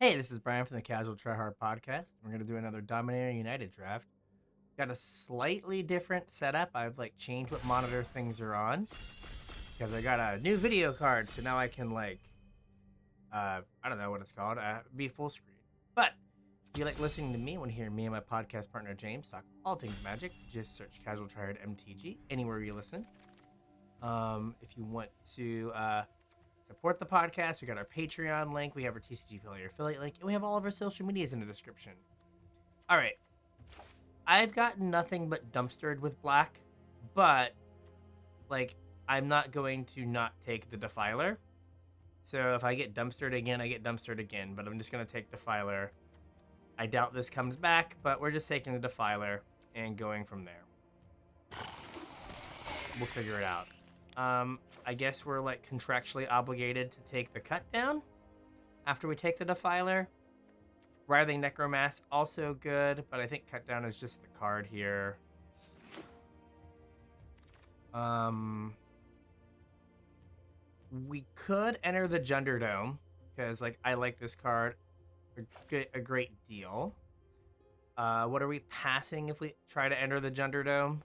Hey, this is Bryan from the Casual Try Hard podcast. We're gonna do another Dominaria United draft. Got a slightly different setup. I've changed what monitor things are on because I got a new video card, so now I can I don't know what it's called, be full screen. But if you like listening to me, want to hear me and my podcast partner James talk all things Magic, just search CasualTryHardMTG anywhere you listen. If you want to support the podcast, we got our Patreon link, we have our TCG Player affiliate link, and we have all of our social medias in the description. All right, I've gotten nothing but dumpstered with black, but I'm not going to not take the Defiler. So if I get dumpstered again, I get dumpstered again, but I'm just gonna take Defiler. I doubt this comes back, but we're just taking the Defiler and going from there. We'll figure it out. I guess we're contractually obligated to take the cut down after we take the Defiler. Writhing Necromass, also good, but I think cut down is just the card here. We could enter the Junderdome because I like this card a great deal. What are we passing if we try to enter the Junderdome?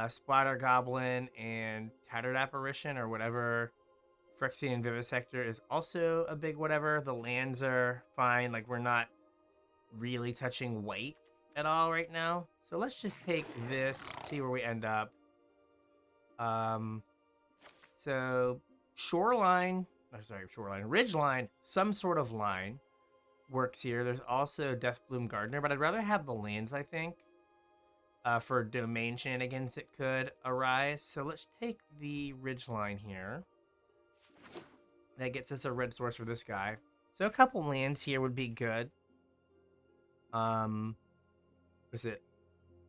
Splatter Goblin and Tattered Apparition or whatever. Phyrexian Vivisector is also a big whatever. The lands are fine. We're not really touching white at all right now. So let's just take this, see where we end up. So Ridgeline, some sort of line works here. There's also Deathbloom Gardener, but I'd rather have the lands, I think. For domain shenanigans that could arise. So let's take the Ridgeline here. That gets us a red source for this guy. So a couple lands here would be good. Was it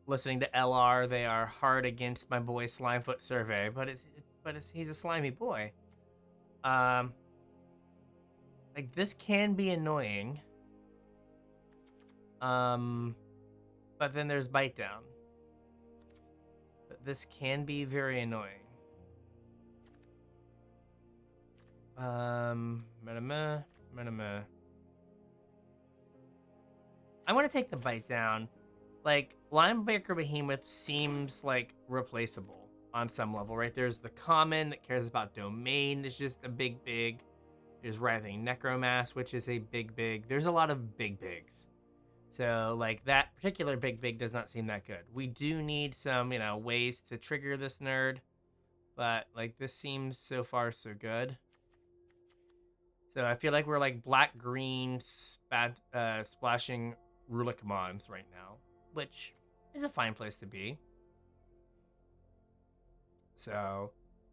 listening to LR? They are hard against my boy Slimefoot Survey, but he's a slimy boy. This can be annoying. But then there's Bite Down. But this can be very annoying. I'm gonna take the Bite Down. Linebacker Behemoth seems replaceable on some level, right? There's the common that cares about domain. It's just a big. There's Writhing Necromass, which is a big. There's a lot of bigs. So, that particular big does not seem that good. We do need some, ways to trigger this nerd. But, this seems so far so good. So, I feel like we're, black-green splashing Rulik Mons right now. Which is a fine place to be. So,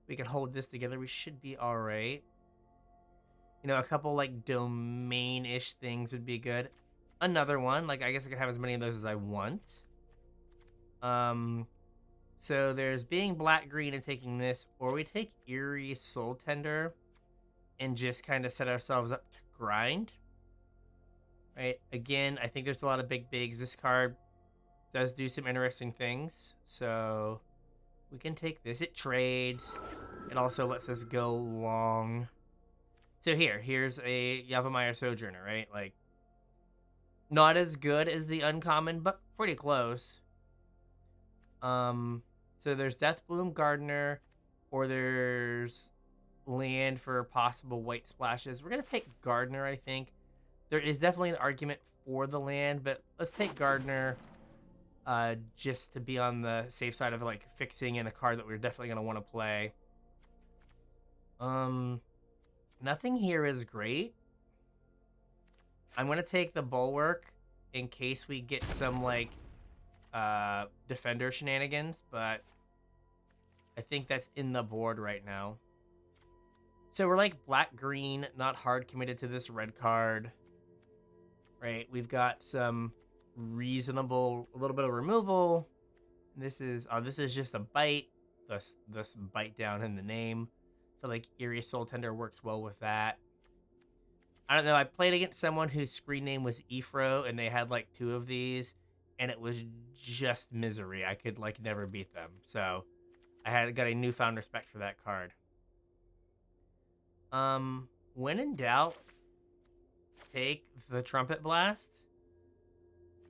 we can hold this together. We should be alright. A couple, domain-ish things would be good. Another one, I guess I could have as many of those as I want. So there's being black-green and taking this, or we take Eerie Soul Tender and just kind of set ourselves up to grind. Right? Again, I think there's a lot of bigs. This card does do some interesting things, so we can take this. It trades. It also lets us go long. So here's a Yavimaya Sojourner, right? Not as good as the uncommon, but pretty close. So there's Deathbloom Gardener, or there's land for possible white splashes. We're gonna take Gardener, I think. There is definitely an argument for the land, but let's take Gardener, just to be on the safe side of fixing in a card that we're definitely gonna want to play. Nothing here is great. I'm going to take the Bulwark in case we get some, Defender shenanigans, but I think that's in the board right now. So we're black-green, not hard committed to this red card, right? We've got some reasonable, a little bit of removal. This is just a bite, thus Bite Down in the name. So, Eerie Soul Tender works well with that. I don't know. I played against someone whose screen name was Ephro, and they had, 2 of these, and it was just misery. I could, never beat them. So, I got a newfound respect for that card. When in doubt, take the Trumpet Blast.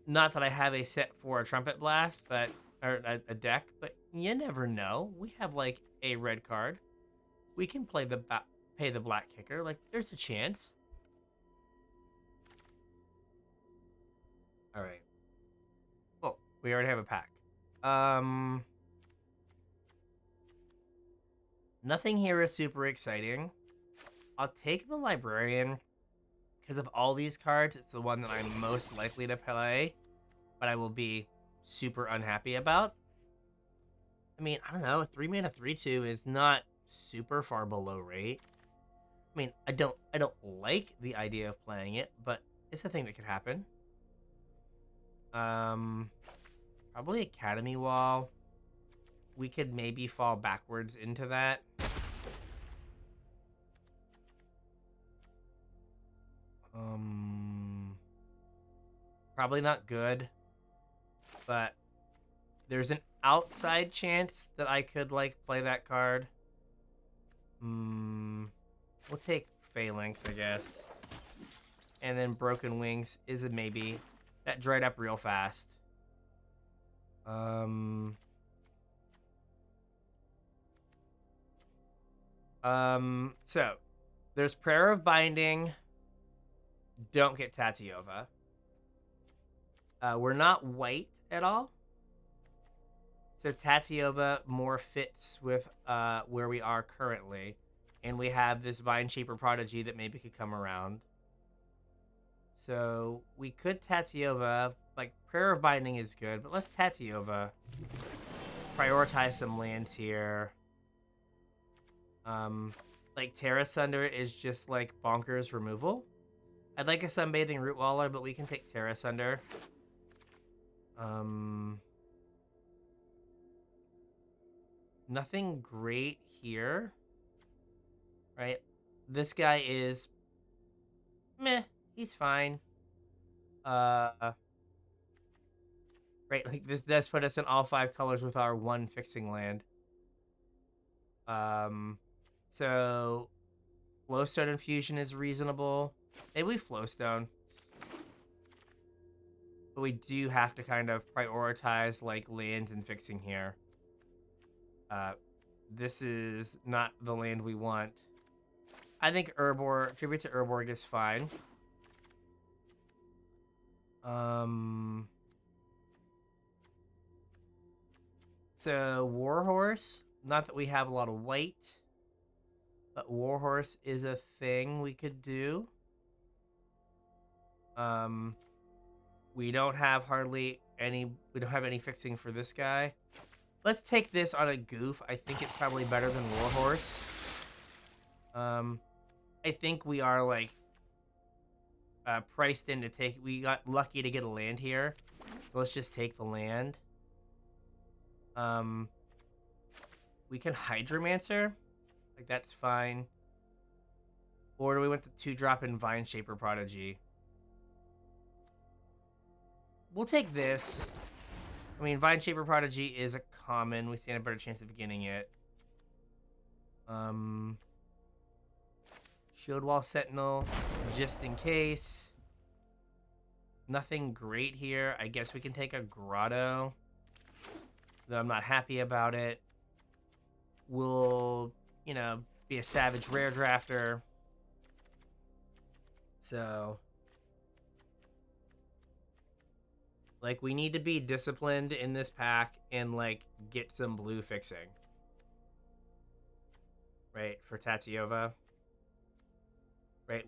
Not that I have a set for a Trumpet Blast, but or a deck, but you never know. We have like a red card. We can play pay the black kicker. Like, there's a chance. All right. Oh, we already have a pack. Nothing here is super exciting. I'll take the Librarian because of all these cards. It's the one that I'm most likely to play, but I will be super unhappy about. I mean, I don't know. 3 mana 3/2 is not super far below rate. I mean, I don't like the idea of playing it, but it's a thing that could happen. Probably Academy Wall. We could maybe fall backwards into that. Probably not good, but there's an outside chance that I could like play that card. We'll take Phalanx, I guess. And then Broken Wings is a maybe. That dried up real fast. So there's Prayer of Binding. Don't get Tatiova. We're not white at all. So Tatiova more fits with where we are currently. And we have this Vine Shaper Prodigy that maybe could come around. So we could Tatiova. Like, Prayer of Binding is good, but let's Tatiova. Prioritize some lands here. Like, Terra Sunder is just like bonkers removal. I'd like a Sunbathing Root Waller, but we can take Terra Sunder. Nothing great here. Right? This guy is meh. He's fine. Right, like this does put us in all 5 colors with our 1 fixing land. So Flowstone Infusion is reasonable. Maybe we Flowstone. But we do have to kind of prioritize like lands and fixing here. This is not the land we want. I think Tribute to Urborg is fine. So Warhorse, not that we have a lot of white, but Warhorse is a thing we could do. We don't have any fixing for this guy. Let's take this on a goof. I think it's probably better than Warhorse. I think we are like priced in to take. We got lucky to get a land here. So let's just take the land. We can Hydromancer. Like, that's fine. Or do we want the 2-drop in Vine Shaper Prodigy? We'll take this. I mean, Vine Shaper Prodigy is a common. We stand a better chance of getting it. Shield Wall Sentinel, just in case. Nothing great here. I guess we can take a Grotto, though I'm not happy about it. We'll, be a Savage Rare Drafter. So, like, we need to be disciplined in this pack and, like, get some blue fixing. Right, for Tatiova. Right,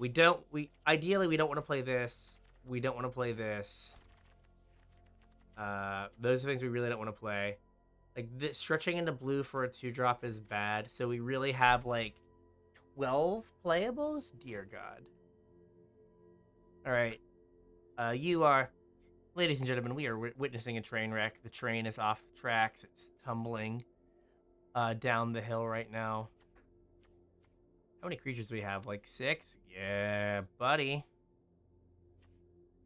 ideally we don't want to play this. We don't want to play this. Those are things we really don't want to play. Like, this stretching into blue for a 2-drop is bad. So we really have like 12 playables? Dear God. Alright. Ladies and gentlemen, we are witnessing a train wreck. The train is off the tracks. It's tumbling down the hill right now. How many creatures do we have? Like 6? Yeah, buddy.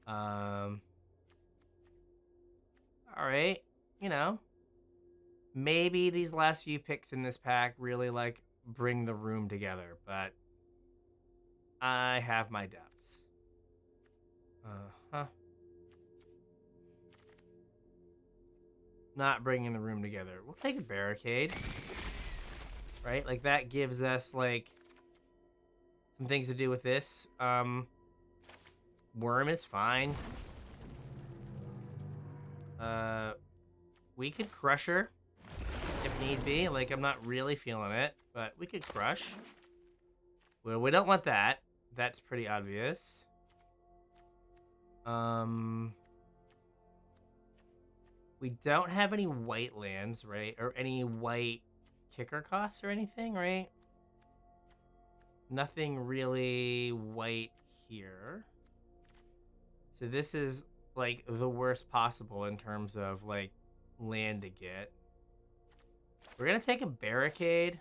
Alright. Maybe these last few picks in this pack really, like, bring the room together, but I have my doubts. Uh-huh. Not bringing the room together. We'll take a barricade. Right? Like, that gives us, like, some things to do with this. Worm is fine. We could crush her if need be. Like, I'm not really feeling it, but we could crush. Well, we don't want that. That's pretty obvious. We don't have any white lands, right? Or any white kicker costs or anything, right? Nothing really white here. So this is, like, the worst possible in terms of, like, land to get. We're gonna take a barricade.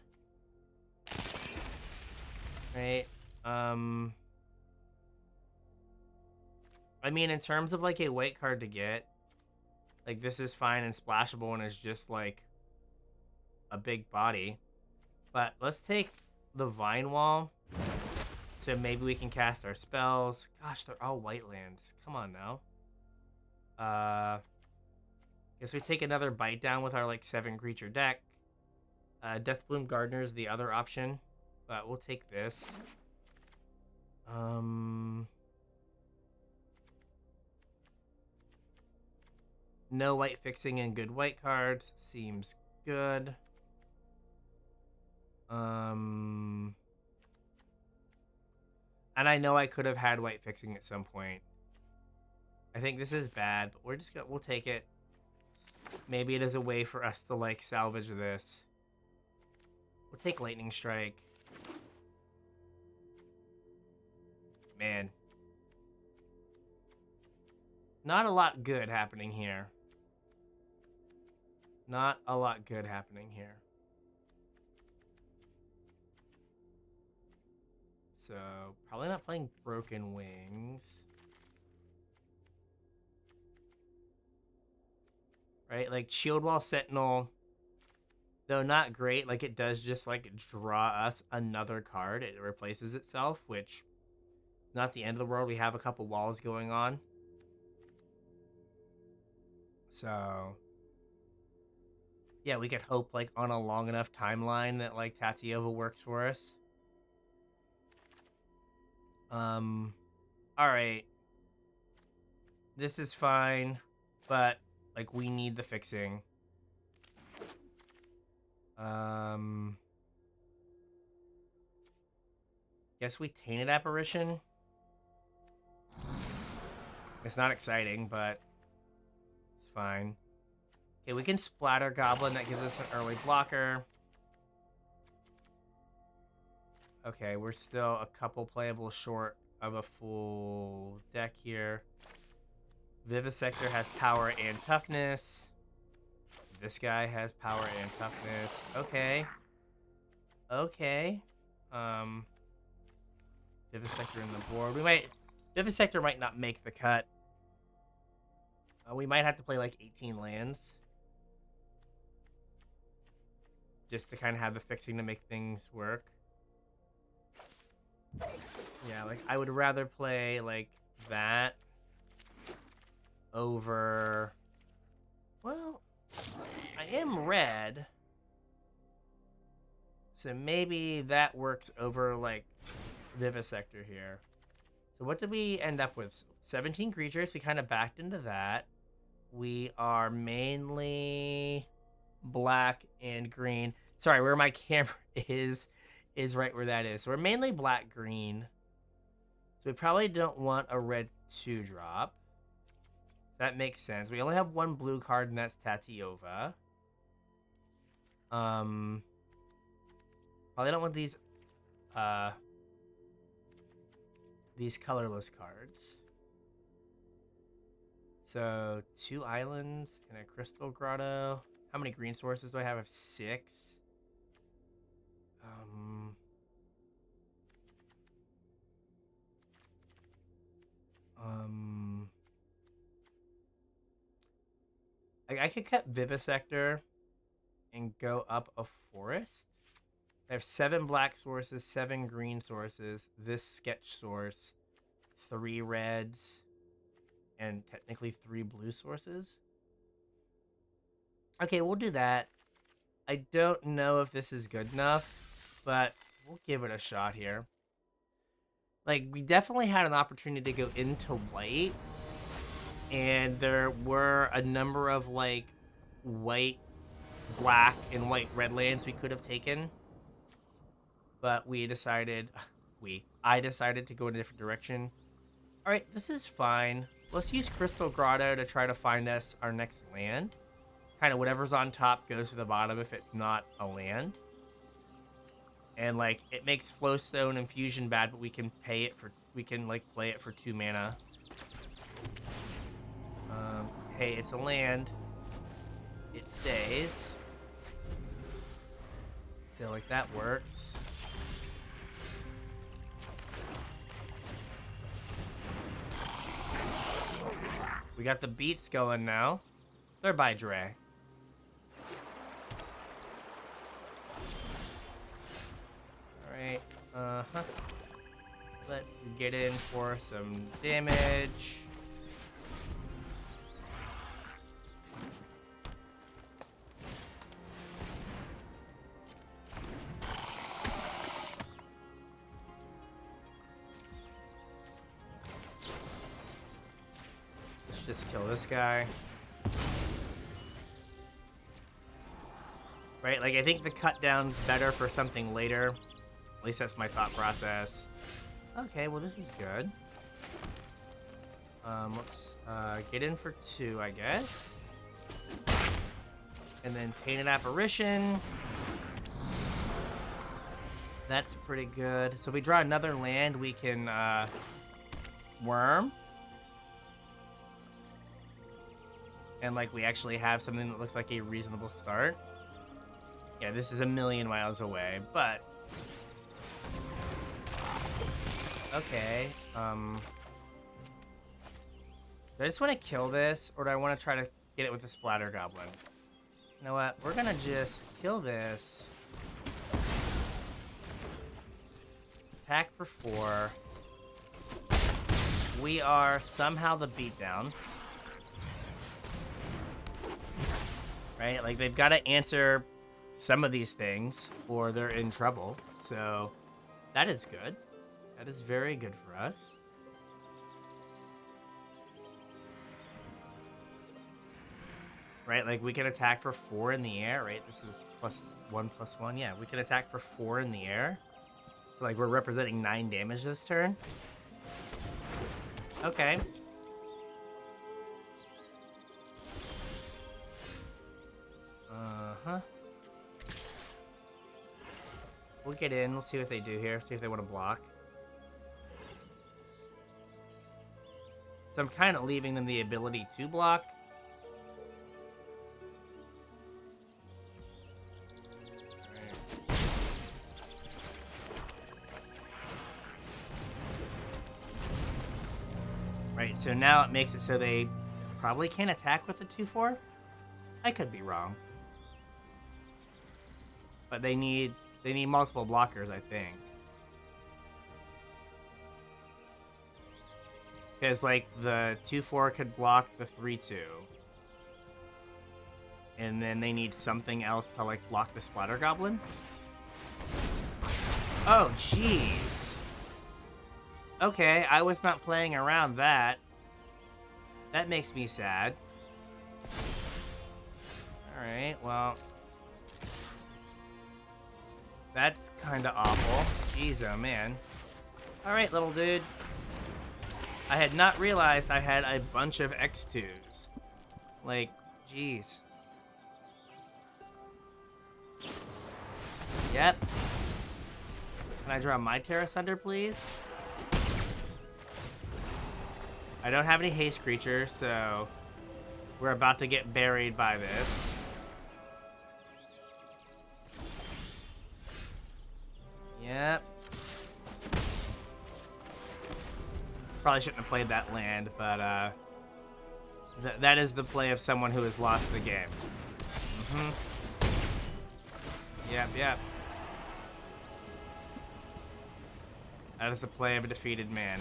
Right? I mean, in terms of, like, a white card to get, like, this is fine and splashable and is just, like, a big body. But let's take the Vine Wall, so maybe we can cast our spells. Gosh, they're all white lands. Come on now. Guess we take another bite down with our, like, 7-creature deck. Deathbloom Gardener is the other option, but we'll take this. No white fixing and good white cards. Seems good. And I know I could have had white fixing at some point. I think this is bad, but we'll take it. Maybe it is a way for us to, like, salvage this. We'll take Lightning Strike. Man. Not a lot good happening here. Not a lot good happening here. So, probably not playing Broken Wings. Right? Like, Shield Wall Sentinel, though not great, like, it does just, like, draw us another card. It replaces itself, which, not the end of the world. We have a couple walls going on. So, yeah, we could hope, like, on a long enough timeline that, like, Tatiova works for us. Alright. This is fine, but, like, we need the fixing. Guess we Tainted Apparition. It's not exciting, but it's fine. Okay, we can Splatter Goblin. That gives us an early blocker. Okay, we're still a couple playable short of a full deck here. Vivisector has power and toughness. This guy has power and toughness. Okay. Okay. Vivisector in the board. Vivisector might not make the cut. We might have to play like 18 lands. Just to kind of have the fixing to make things work. Yeah, like, I would rather play, like, that over... Well, I am red. So maybe that works over, like, Vivisector here. So what did we end up with? 17 creatures. We kind of backed into that. We are mainly black and green. Sorry, where my camera is right where that is. So we're mainly black-green. So we probably don't want a red 2-drop. That makes sense. We only have one blue card, and that's Tatiova. Probably don't want these colorless cards. So 2 islands and a crystal grotto. How many green sources do I have? I have 6. I could cut Vivisector and go up a forest. I have 7 black sources, 7 green sources, this sketch source, 3 reds. and technically 3 blue sources. Okay, we'll do that. I don't know if this is good enough, but we'll give it a shot here. Like, we definitely had an opportunity to go into white, and there were a number of, like, white, black, and white red lands we could have taken. But we decided, I decided to go in a different direction. All right, this is fine. Let's use Crystal Grotto to try to find us our next land. Kind of whatever's on top goes to the bottom if it's not a land. And like it makes Flowstone and Fusion bad, but we can play it for 2 mana. Hey, it's a land. It stays. So like that works. We got the beats going now. They're by Dre. Alright, let's get in for some damage. Let's just kill this guy. Right, like I think the cut down's better for something later. At least that's my thought process. Okay, well this is good. Let's get in for 2, I guess. And then Tainted Apparition. That's pretty good. So if we draw another land, we can Worm. And like we actually have something that looks like a reasonable start. Yeah, this is a million miles away, but okay. Do I just want to kill this, or do I want to try to get it with the Splatter Goblin? You know what? We're gonna just kill this. Attack for 4. We are somehow the beatdown. Right? Like they've got to answer some of these things or they're in trouble. So that is good. That is very good for us. Right, like we can attack for 4 in the air, right? This is +1/+1. Yeah, we can attack for 4 in the air. So like we're representing 9 damage this turn. Okay. We'll get in. We'll see what they do here. See if they want to block. So I'm kind of leaving them the ability to block. Right, so now it makes it so they probably can't attack with the 2/4. I could be wrong. But they need multiple blockers, I think. Because like the 2/4 could block the 3/2. And then they need something else to like block the Splatter Goblin. Oh, jeez. Okay, I was not playing around that. That makes me sad. Alright, well. That's kind of awful. Jeez, oh man. Alright, little dude. I had not realized I had a bunch of X2s. Like, jeez. Yep. Can I draw my Terra Sunder, please? I don't have any haste creatures, so we're about to get buried by this. Yep. Probably shouldn't have played that land, but that is the play of someone who has lost the game. Yep. That is the play of a defeated man.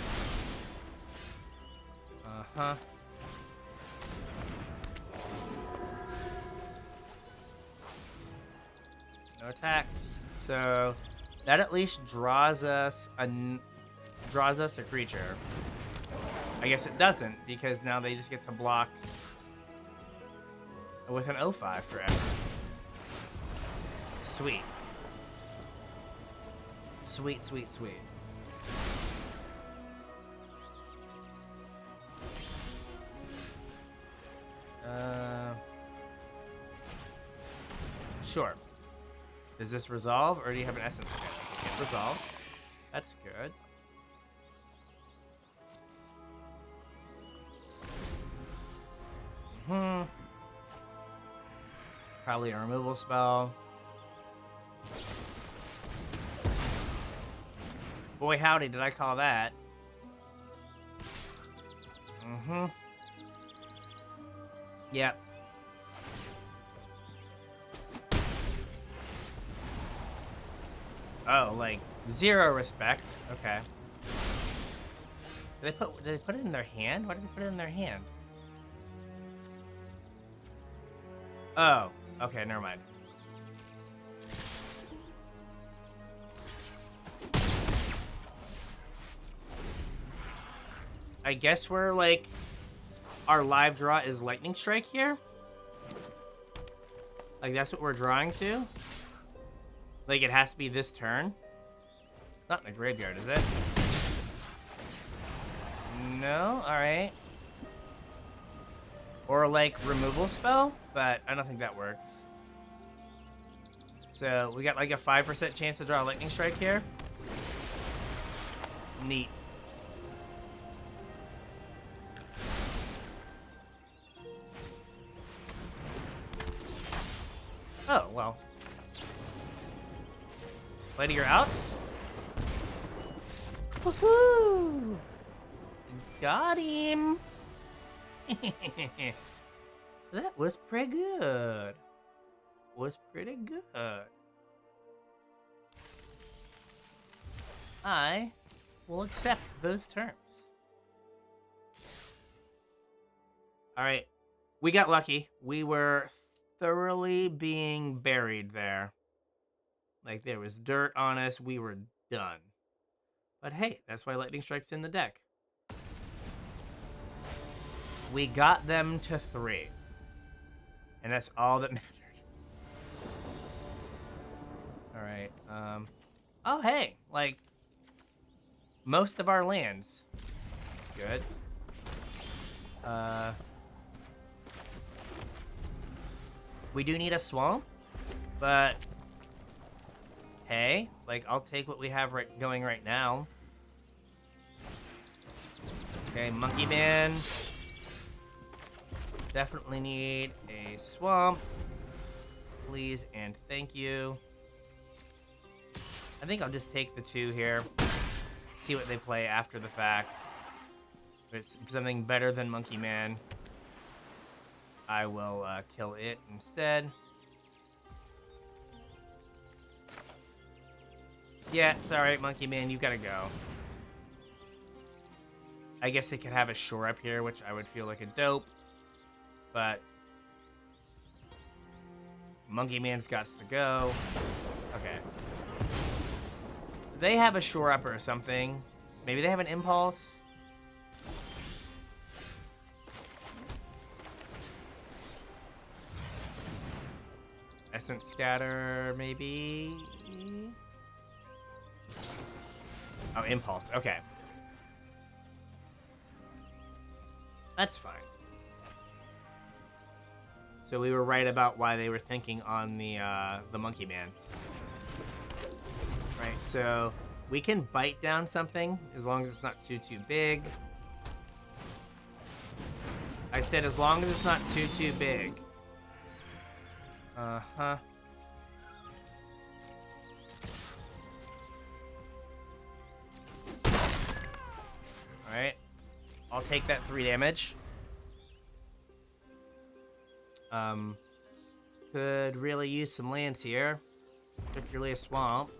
No attacks. So that at least draws us a creature. I guess it doesn't, because now they just get to block with an 0/5 forever. Sweet. Sweet, sweet, sweet. Sure. Does this resolve, or do you have an essence again? It resolve. That's good. Probably a removal spell. Boy, howdy, did I call that? Yep. Oh, like, 0 respect. Okay. Did they put it in their hand? Why did they put it in their hand? Oh, okay, never mind. I guess we're like, our live draw is Lightning Strike here. Like, that's what we're drawing to. Like, it has to be this turn. It's not in the graveyard, is it? No? Alright. Or, like, removal spell, but I don't think that works. So, we got, like, a 5% chance to draw a Lightning Strike here. Neat. Oh, well. Play to your outs? Woohoo! Got him! That was pretty good. Was pretty good. I will accept those terms. Alright. We got lucky. We were thoroughly being buried there. Like, there was dirt on us. We were done. But hey, that's why Lightning Strike's in the deck. We got them to 3. And that's all that mattered. Alright, oh, hey, like, most of our lands. That's good. We do need a swamp, but hey, like, I'll take what we have going right now. Okay, Monkey Man. Definitely need a swamp. Please and thank you. I think I'll just take the 2 here. See what they play after the fact. If it's something better than Monkey Man, I will kill it instead. Yeah, it's alright, Monkey Man, you gotta go. I guess it could have a shore up here, which I would feel like a dope. But Monkey Man's got to go. Okay. They have a shore up or something. Maybe they have an impulse. Essence Scatter, maybe? Oh, impulse. Okay. That's fine. So we were right about why they were thinking on the Monkey Man. Right, so we can bite down something as long as it's not too big. I said as long as it's not too big. Uh-huh. Alright. I'll take that 3 damage. Could really use some lands here. Particularly a swamp.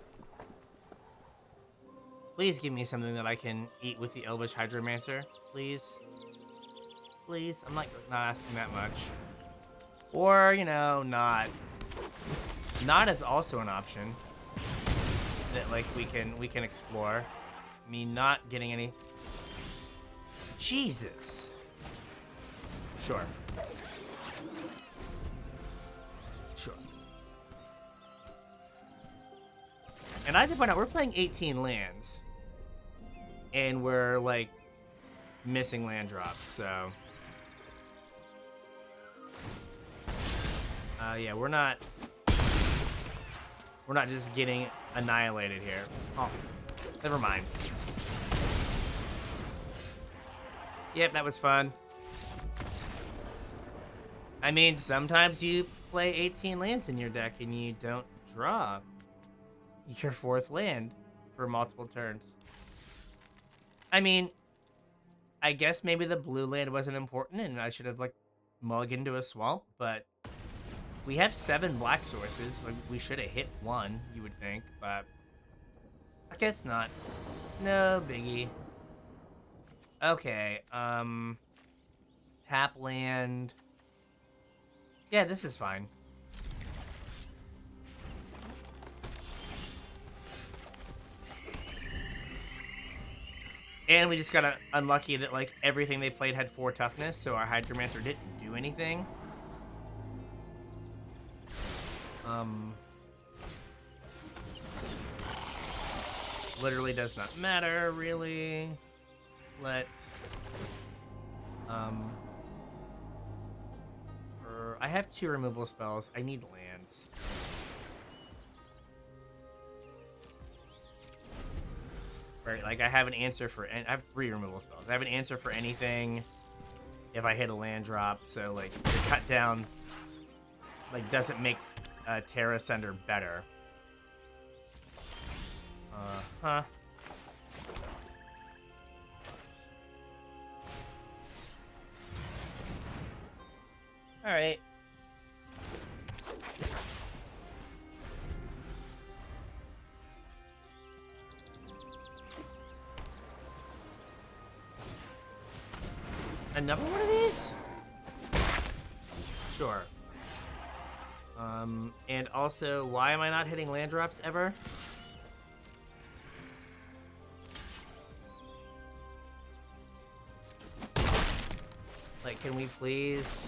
Please give me something that I can eat with the Elvish Hydromancer. Please. Please. I'm not asking that much. Or, you know, not. Not is also an option that like we can explore. Me not getting any. Jesus. Sure. Sure. And I have to point out we're playing 18 lands, and we're like missing land drops. So. Yeah, we're not just getting annihilated here. Oh, never mind. Yep, that was fun. I mean, sometimes you play 18 lands in your deck and you don't draw your 4th land for multiple turns. I mean, I guess maybe the blue land wasn't important and I should have like mulliganed into a swamp, but we have 7 black sources. Like, we should have hit 1, you would think, but I guess not. No biggie. Okay, tap land. Yeah, this is fine. And we just got unlucky that like everything they played had 4 toughness, so our Hydromancer didn't do anything. Literally does not matter, really. Let's, I have 2 removal spells. I need lands. Right, like I have an answer for, I have 3 removal spells. I have an answer for anything if I hit a land drop, so like the cut down like doesn't make Terra Sender better. Huh. All right. Another one of these? Sure. And also, why am I not hitting land drops ever? Like, can we please...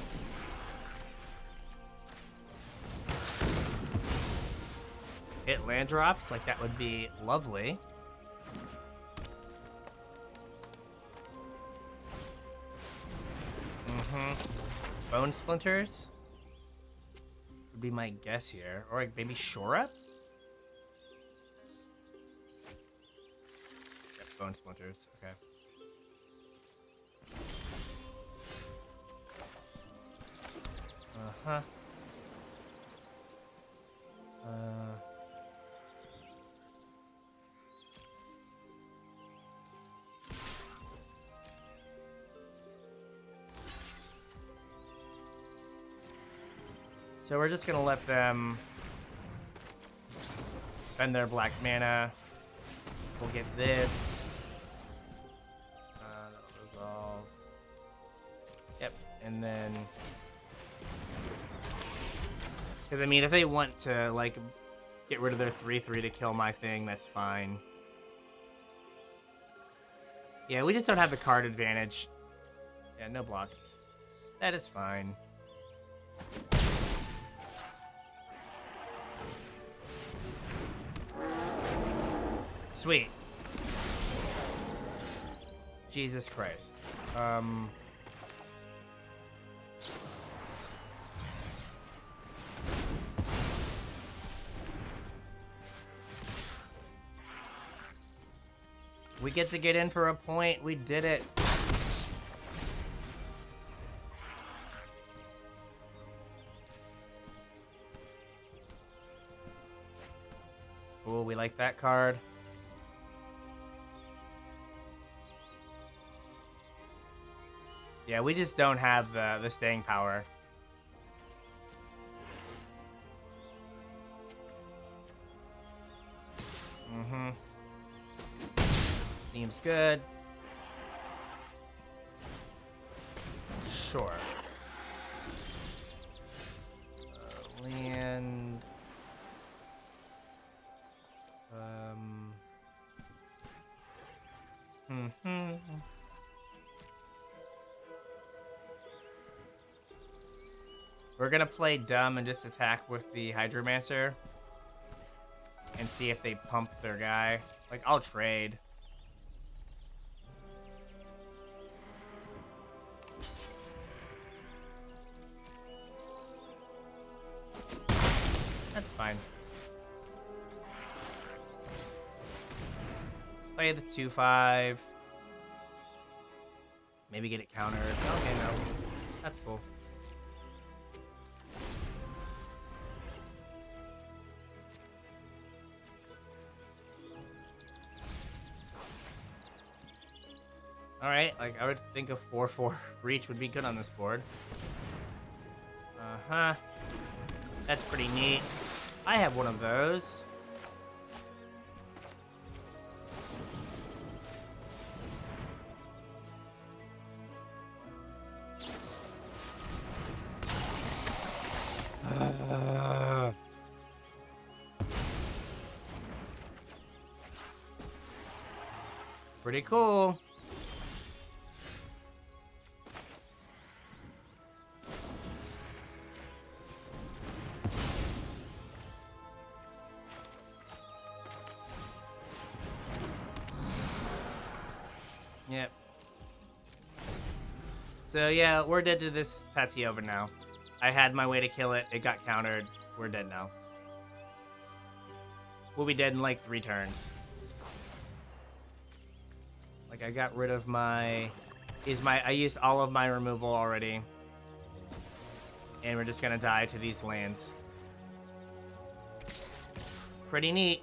hit land drops? Like, that would be lovely. Bone Splinters would be my guess here. Or like maybe Shore Up? Yep, Bone Splinters. Okay. So we're just gonna let them spend their black mana. We'll get this. That'll resolve. Yep, and then... because, I mean, if they want to, like, get rid of their 3/3 to kill my thing, that's fine. Yeah, we just don't have the card advantage. Yeah, no blocks. That is fine. Sweet. Jesus Christ. We get to get in for a point. We did it. Ooh, we like that card. Yeah, we just don't have the staying power. Seems good. Sure. Land. We're gonna play dumb and just attack with the Hydromancer and see if they pump their guy. Like, I'll trade. That's fine. Play the 2/5. Maybe get it countered. Okay, no. That's cool. Alright, like, I would think a 4/4 reach would be good on this board. Uh-huh. That's pretty neat. I have one of those. Pretty cool. Yep. So yeah, we're dead to this Tatiova now. I had my way to kill it. It got countered. We're dead now. We'll be dead in like 3 turns. Like, I got rid of my... I used all of my removal already. And we're just gonna die to these lands. Pretty neat.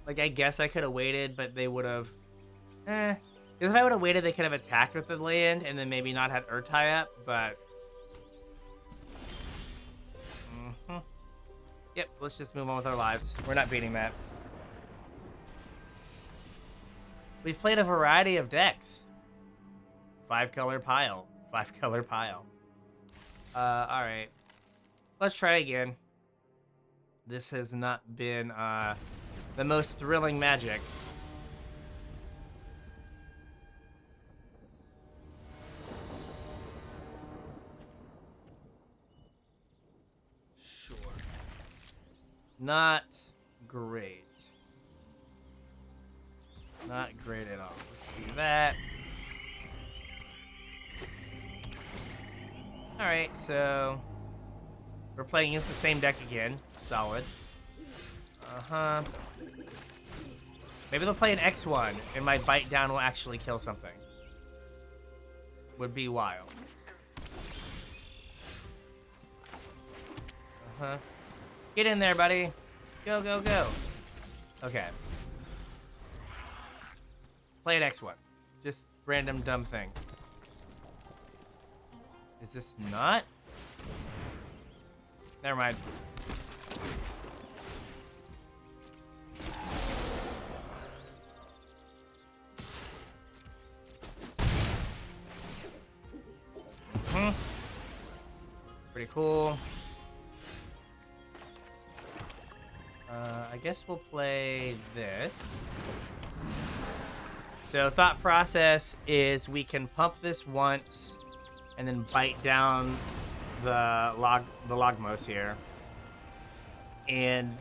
Like, I guess I could have waited, but they would have... Because if I would have waited, they could have attacked with the land and then maybe not had Urtai up, but... Yep, let's just move on with our lives. We're not beating that. We've played a variety of decks. 5-color pile. 5-color pile. Alright. Let's try again. This has not been, the most thrilling Magic. Sure. Not great. Not great at all. Let's do that. Alright, so... we're playing against the same deck again. Solid. Uh-huh. Maybe they'll play an X1, and my bite down will actually kill something. Would be wild. Uh-huh. Get in there, buddy. Go, go, go. Okay. Play an X1. Just random dumb thing. Is this not? Never mind. Pretty cool. I guess we'll play this. So thought process is we can pump this once and then bite down the Logmos here. And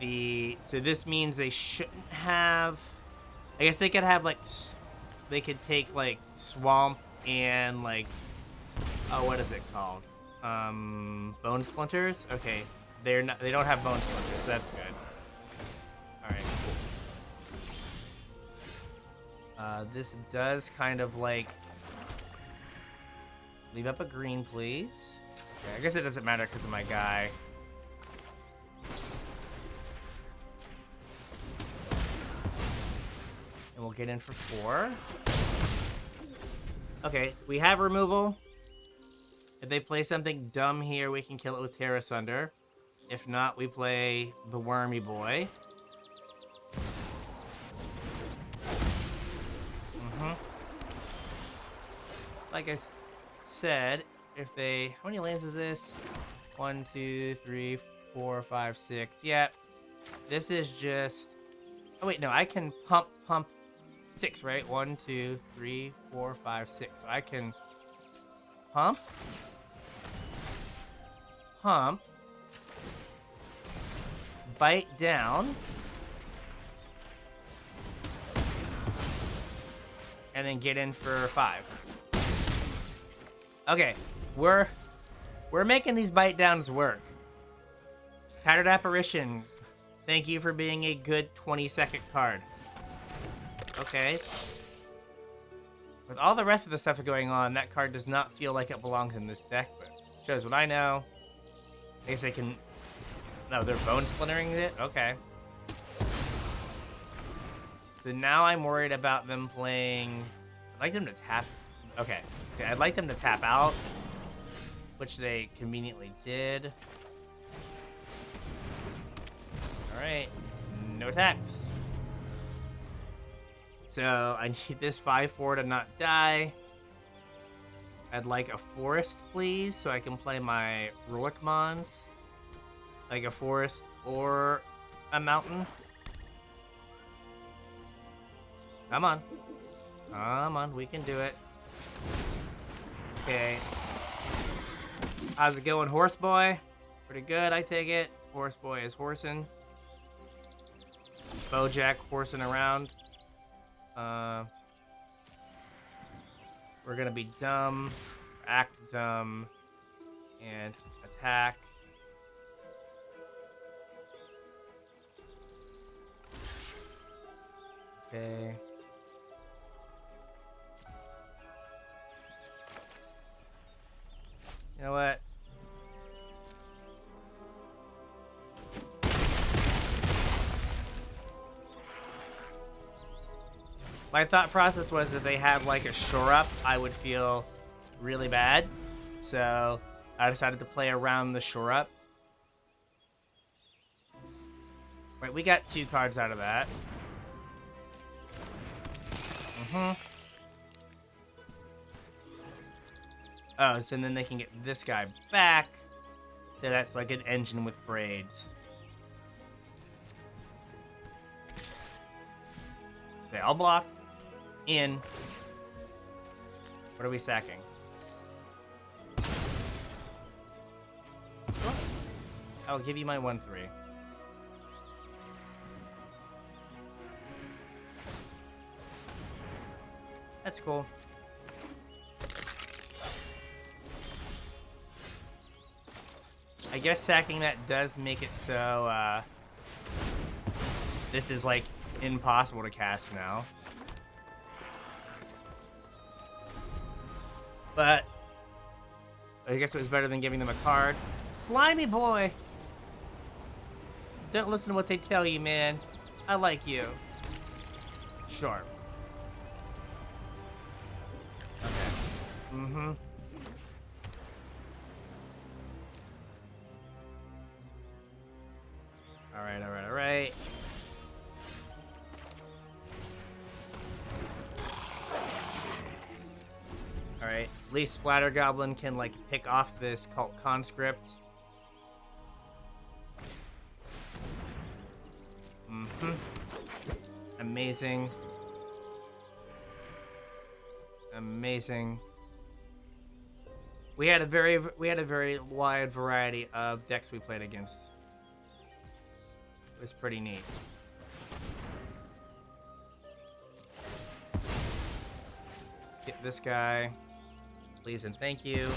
so this means they shouldn't have, I guess they could have like, they could take like Swamp and like, oh, what is it called? Bone Splinters? Okay, they don't have Bone Splinters, so that's good. Alright, cool. This does kind of like, leave up a green, please. Okay, I guess it doesn't matter because of my guy. And we'll get in for 4. Okay, we have removal. If they play something dumb here, we can kill it with Terra Sunder. If not, we play the Wormy Boy. Like I said, if they... how many lands is this? 1, 2, 3, 4, 5, 6. Yeah. This is just... oh, wait, no. I can pump 6, right? 1, 2, 3, 4, 5, 6. So I can pump, bite down, and then get in for 5. Okay, we're making these bite downs work. Tattered Apparition, thank you for being a good 20-second card. Okay. With all the rest of the stuff going on, that card does not feel like it belongs in this deck, but shows what I know. I guess they can... No, they're bone splintering it? Okay. So now I'm worried about them playing... I'd like them to tap... Okay, I'd like them to tap out, which they conveniently did. Alright, no attacks. So I need this 5/4 to not die. I'd like a forest, please, so I can play my Rulik Mons. Like a forest or a mountain. Come on. Come on, we can do it. Okay. How's it going, Horse Boy? Pretty good, I take it. Horse Boy is horsing. Bojack horsing around. We're gonna be dumb, act dumb, and attack. Okay. You know what? My thought process was if they had like a shore up, I would feel really bad. So I decided to play around the shore up. Right, we got 2 cards out of that. Oh, so then they can get this guy back. So that's like an engine with braids. Okay, I'll block. In. What are we sacking? I'll give you my 1/3. That's cool. I guess sacking that does make it so this is like impossible to cast now. But I guess it was better than giving them a card. Slimy boy! Don't listen to what they tell you, man. I like you. Sure. Okay. Alright, alright, alright. Alright, at least Splatter Goblin can, like, pick off this Cult Conscript. Amazing. Amazing. We had a very wide variety of decks we played against. It was pretty neat. Let's get this guy. Please and thank you.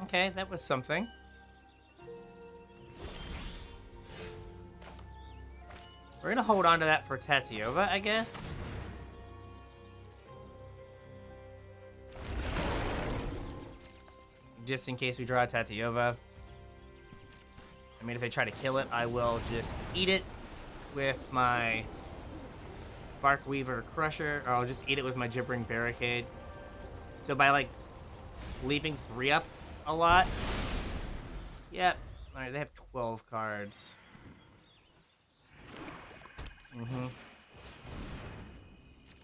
Okay, that was something. We're gonna hold on to that for Tatiova, I guess. Just in case we draw a Tatiova. I mean, if they try to kill it, I will just eat it with my Barkweaver Crusher, or I'll just eat it with my Gibbering Barricade. So by, like, leaving 3 up a lot. Yep. Alright, they have 12 cards.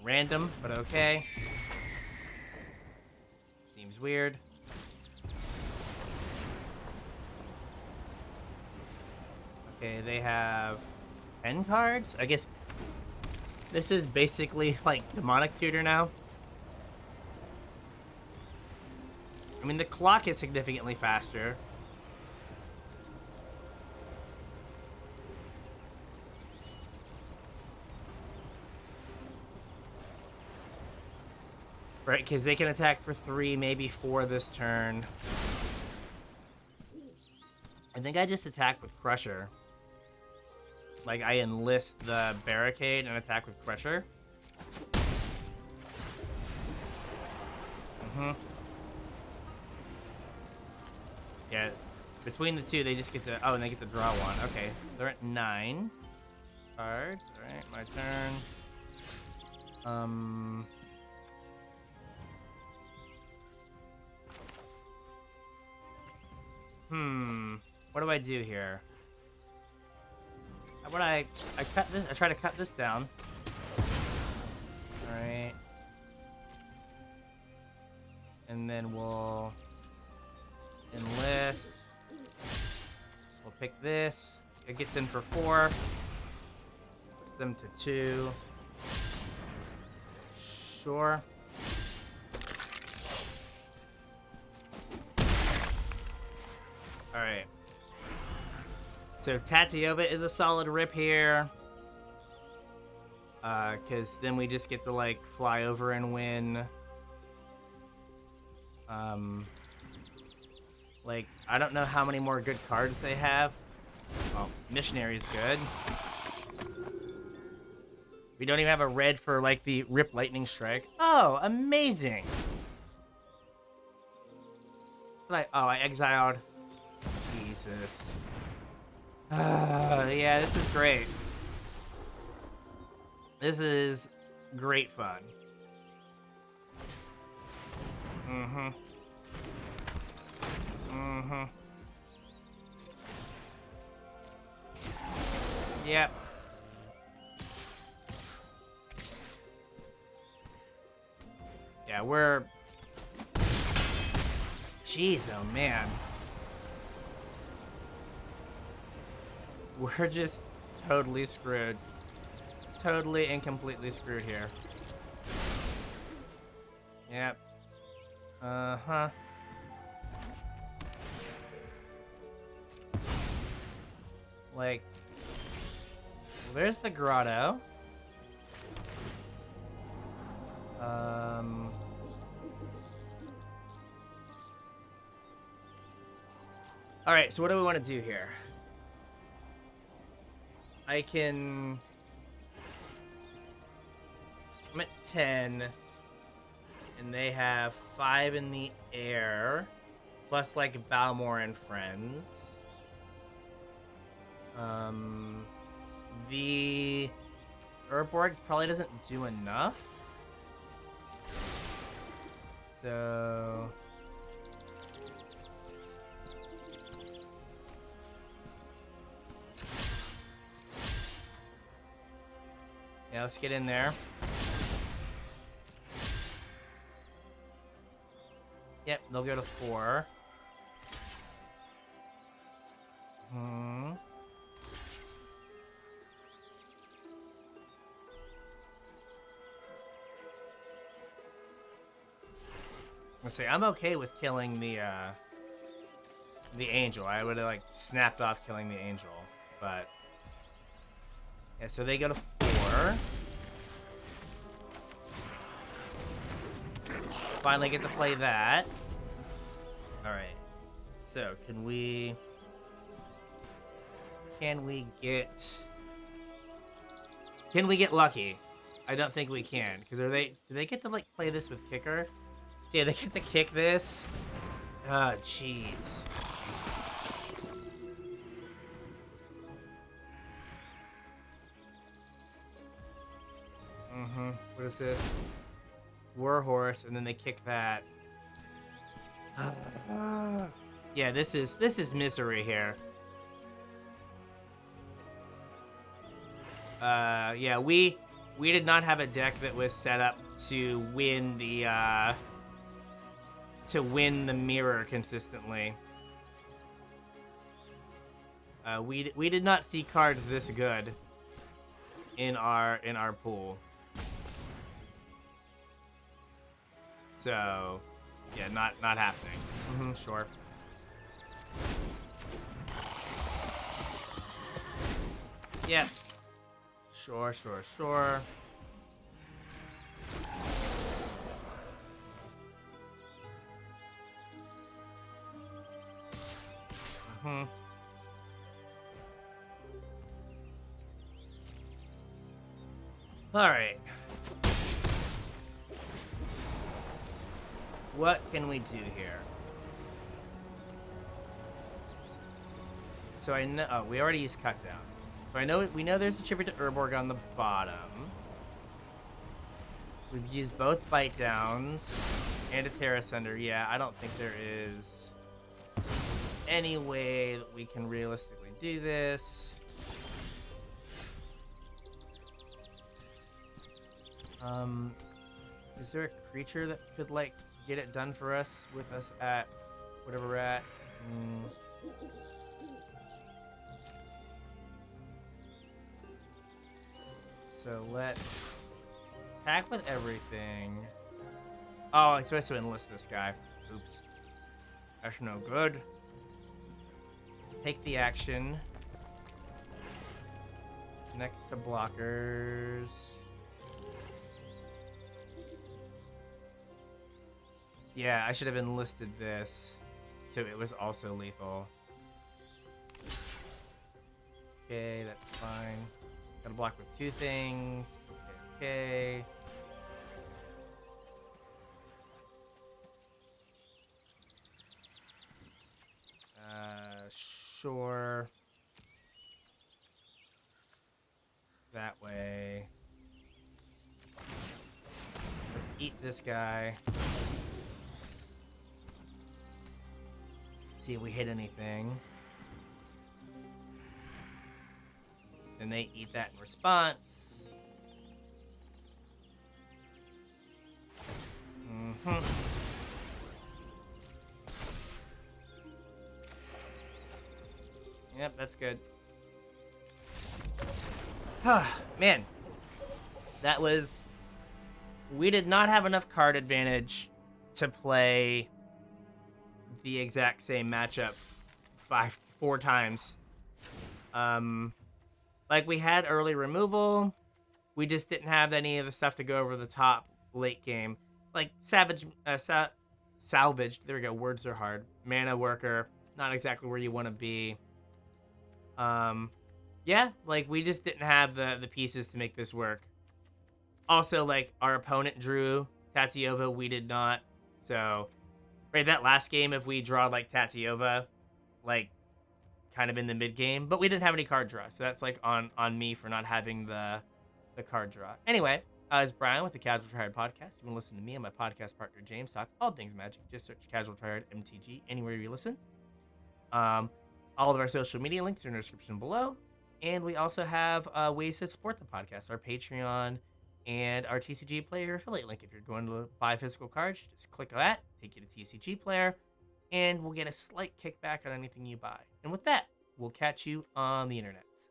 Random, but okay. Seems weird. Okay, they have 10 cards? I guess this is basically like Demonic Tutor now. I mean, the clock is significantly faster. Right, because they can attack for 3, maybe 4 this turn. I think I just attack with Crusher. Like, I enlist the Barricade and attack with Crusher. Yeah, between the two, they just get to... Oh, and they get to draw 1. Okay, they're at 9 cards. All right, my turn. What do I do here? How about I cut this? I try to cut this down. All right. And then we'll enlist. We'll pick this. It gets in for 4. Puts them to 2. Sure. All right. So Tatiova is a solid rip here. Because then we just get to, like, fly over and win. Like, I don't know how many more good cards they have. Well, Missionary's good. We don't even have a red for, like, the Rip Lightning Strike. Oh, amazing! I exiled. Jesus. Yeah, this is great. This is great fun. Yep. Yeah, we're... Jeez, oh man. We're just totally screwed. Totally and completely screwed here. Yep. Uh-huh. Like, there's the grotto. All right, so what do we want to do here? I can... I'm at 10, and they have 5 in the air, plus, like, Balmor and friends. The Urborg probably doesn't do enough. So... yeah, let's get in there. Yep, they'll go to 4. Let's see, I'm okay with killing the angel. I would have, like, snapped off killing the angel, but... yeah, so they go to 4. Finally get to play that. Alright. So, can we get lucky? I don't think we can. Because do they get to, like, play this with kicker? Yeah, they get to kick this. Ah, jeez. What is this? Warhorse, and then they kick that. Yeah, this is misery here. Yeah, we did not have a deck that was set up to win the mirror consistently. We did not see cards this good in our pool. So, yeah, not happening. Sure. Yeah. Sure. All right. What can we do here? So I know we already used cut down. So we know there's a chipper to Urborg on the bottom. We've used both bite downs and a Terra Sender. Yeah, I don't think there is any way that we can realistically do this. Is there a creature that could like get it done for us with us at whatever we're at? So let's attack with everything. Oh, I'm supposed to enlist this guy. Oops. That's no good. Take the action. Next to blockers. Yeah, I should have enlisted this, so it was also lethal. Okay, that's fine. Gotta block with two things. Okay. Sure. That way. Let's eat this guy. See if we hit anything. Then they eat that in response. Yep, that's good. Man, that was... We did not have enough card advantage to play the exact same matchup four times. Like, we had early removal. We just didn't have any of the stuff to go over the top late game. Like, salvaged, there we go, words are hard. Mana worker, not exactly where you want to be. Yeah, like, we just didn't have the pieces to make this work. Also, like, our opponent drew Tatyova, we did not. So, right, that last game, if we draw, like, Tatyova, like, kind of in the mid game, but we didn't have any card draw, so that's like on me for not having the card draw. Anyway, it's Bryan with the Casual Tryhard podcast. You can listen to me and my podcast partner James talk all things Magic. Just search CasualTryHardMTG anywhere you listen. All of our social media links are in the description below, and we also have ways to support the podcast: our Patreon and our TCG Player affiliate link. If you're going to buy physical cards, just click that, take you to TCG Player, and we'll get a slight kickback on anything you buy. And with that, we'll catch you on the internets.